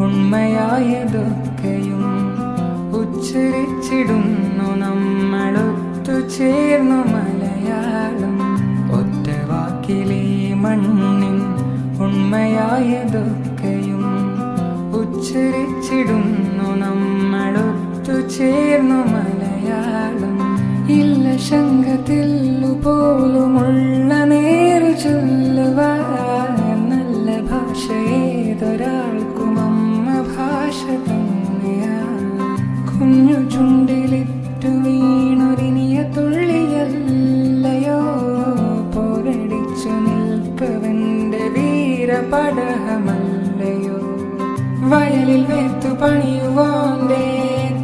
ഉണ്മയായതൊക്കെയും ഉച്ചരിച്ചിടുന്നു നമ്മളൊത്തു ചേർന്നു മലയാളം. ഒറ്റ വാക്കിലെ മണ്ണിൻ ഉണ്മയായതൊക്കെയും ഉച്ചരിച്ചിടുന്നു നമ്മളൊത്തു ചേർന്നു മലയാളം. ഇല്ല ശങ്കത്തില്ലു പോലുമുള്ള നേരു ചൊല്ലുവാൻ നല്ല ഭാഷ ഏതൊരാൾക്കും അമ്മ ഭാഷ തന്നെയാ. കുഞ്ഞു ചുണ്ടിലിറ്റു വീണൊരിനിയ തുള്ളിയല്ലയോ പോരടിച്ചു നിൽപ്പവന്റെ വീരപടഹമല്ലയോ. വയലിൽ വേർത്തു പണിയുവാന്റെ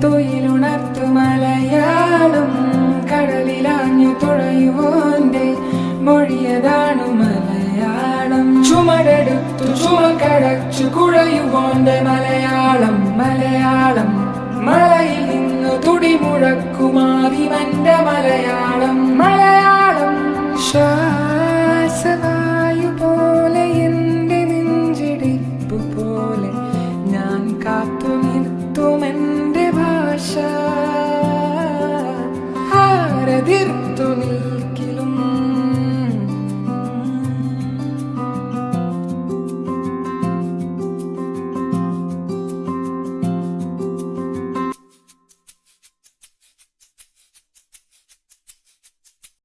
തൊയിലുണർത്തു മലയാളം. കടലിലാഞ്ഞു തുഴയുവാന്റെ മൊഴിയതാണു മലയാളം. ചുമടെടുത്തു ചുമക്കടച്ചു കുഴയുവാന്റെ മലയാളം. മലയാളം മലയിൽ നിന്നു തുടിമുഴക്കുമാതിമന്റെ മലയാളം. മലയാളം